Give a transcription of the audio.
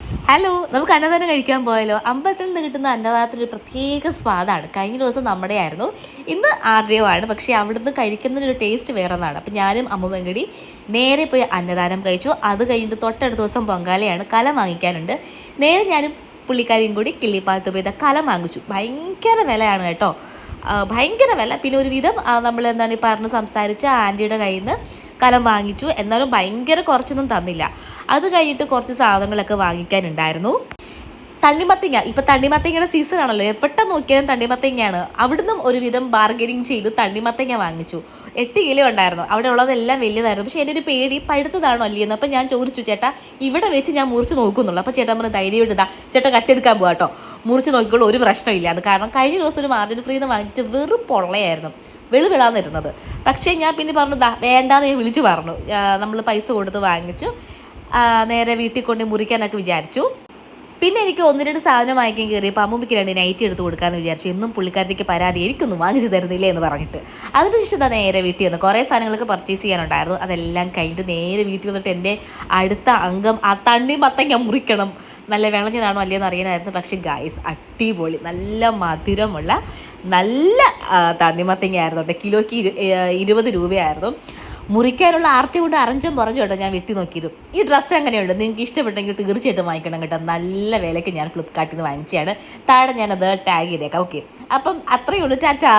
Hello, നമുക്ക് അന്നദാനം കഴിക്കാൻ പോയാലോ? അമ്പലത്തിൽ നിന്ന് കിട്ടുന്ന അന്നദാനത്തിനൊരു പ്രത്യേക സ്വാദാണ്. കഴിഞ്ഞ ദിവസം നമ്മുടെ ആയിരുന്നു. ഇന്ന് ആരുടെയോ ആണ്. പക്ഷേ അവിടുന്ന് കഴിക്കുന്നതിനൊരു ടേസ്റ്റ് വേറെ ഒന്നാണ്. അപ്പം ഞാനും അമ്മുമ്മയും കൂടി നേരെ പോയി അന്നദാനം കഴിച്ചു. അത് കഴിഞ്ഞിട്ട് തൊട്ടടുത്ത ദിവസം പൊങ്കാലയാണ്. കലം വാങ്ങിക്കാനുണ്ട്. നേരെ ഞാനും പുള്ളിക്കാരിയും കൂടി കിള്ളിപ്പാലത്ത് പോയി കലം വാങ്ങിച്ചു. ഭയങ്കര വിലയാണ് കേട്ടോ. ഭയങ്കര വില. പിന്നെ ഒരു വിധം നമ്മൾ എന്താണ് ഈ പറഞ്ഞ് സംസാരിച്ച ആൻറ്റിയുടെ കയ്യിൽ നിന്ന് കലം വാങ്ങിച്ചു. എന്നാലും ഭയങ്കര കുറച്ചൊന്നും തന്നില്ല. അത് കഴിഞ്ഞിട്ട് കുറച്ച് സാധനങ്ങളൊക്കെ വാങ്ങിക്കാനുണ്ടായിരുന്നു. തണ്ണിമത്തങ്ങ, ഇപ്പം തണ്ണിമത്തങ്ങയുടെ സീസൺ ആണല്ലോ, എവിടെ നോക്കിയാലും തണ്ണിമത്തങ്ങയാണ്. അവിടുന്നും ഒരുവിധം ബാർഗനിങ് ചെയ്ത് തണ്ണിമത്തങ്ങ വാങ്ങിച്ചു. 8 കിലോ ഉണ്ടായിരുന്നു. അവിടെ ഉള്ളതെല്ലാം വലിയതായിരുന്നു. പക്ഷേ എൻ്റെ ഒരു പേടി പഴുത്തതാണോ അല്ലയെന്ന്. അപ്പം ഞാൻ ചോദിച്ചു, ചേട്ടാ ഇവിടെ വെച്ച് ഞാൻ മുറിച്ച് നോക്കുന്നുള്ളൂ. അപ്പോൾ ചേട്ടൻ പറഞ്ഞ് ധൈര്യം ഇതാ ചേട്ടൻ കത്തിയെടുക്കാൻ പോകാം കേട്ടോ, മുറിച്ച് നോക്കിക്കോളൂ, ഒരു പ്രശ്നമില്ല. അത് കാരണം കഴിഞ്ഞ ദിവസം ഒരു മാർജിൻ ഫ്രീ നിന്ന് വാങ്ങിച്ചിട്ട് വെറും പൊള്ളയായിരുന്നു, വെളുവിളാന്നിരുന്നത്. പക്ഷേ ഞാൻ പിന്നെ പറഞ്ഞു വേണ്ടാന്ന് ഞാൻ വിളിച്ചു പറഞ്ഞു. നമ്മൾ പൈസ കൊടുത്ത് വാങ്ങിച്ചു. നേരെ വീട്ടിൽ കൊണ്ട് മുറിക്കാനൊക്കെ വിചാരിച്ചു. പിന്നെ എനിക്ക് 1-2 സാധനം വാങ്ങിക്കാൻ കയറിയപ്പോൾ അമ്മൂമ്മയ്ക്ക് 2 നൈറ്റി എടുത്ത് കൊടുക്കാമെന്ന് വിചാരിച്ചു. എന്നും പുള്ളിക്കാരത്തേക്ക് പരാതി, എനിക്കൊന്നും വാങ്ങിച്ചു തരുന്നില്ലേ എന്ന് പറഞ്ഞിട്ട്. അതിന് ശേഷം നേരെ വീട്ടിൽ വന്നു. കുറേ സാധനങ്ങളൊക്കെ പർച്ചേസ് ചെയ്യാനുണ്ടായിരുന്നു. അതെല്ലാം കഴിഞ്ഞിട്ട് നേരെ വീട്ടിൽ വന്നിട്ട് എൻ്റെ അടുത്ത അംഗം ആ തണ്ണിമത്തങ്ങ മുറിക്കണം. നല്ല വിളഞ്ഞതാണോ അല്ലയെന്ന് അറിയാനായിരുന്നു. പക്ഷേ ഗൈസ്, അടിപൊളി നല്ല മധുരമുള്ള നല്ല തണ്ണിമത്തങ്ങ ആയിരുന്നു. കിലോയ്ക്ക് 20 രൂപയായിരുന്നു. മുറിക്കാനുള്ള ആർത്തി കൊണ്ട് അറഞ്ചും പുറഞ്ഞു കേട്ടോ ഞാൻ വെട്ടി നോക്കിയത്. ഈ ഡ്രസ്സ് എങ്ങനെയുണ്ട്? നിങ്ങൾക്ക് ഇഷ്ടപ്പെട്ടെങ്കിൽ തീർച്ചയായിട്ടും വാങ്ങിക്കണം കേട്ടോ. നല്ല വിലയ്ക്ക് ഞാൻ ഫ്ലിപ്കാർട്ടിൽ നിന്ന് വാങ്ങിച്ചതാണ്. താഴെ ഞാനത് ടാഗ് ചെയ്തേക്കാം. ഓക്കെ, അപ്പം അത്രയേ ഉള്ളൂ. ടാറ്റാ.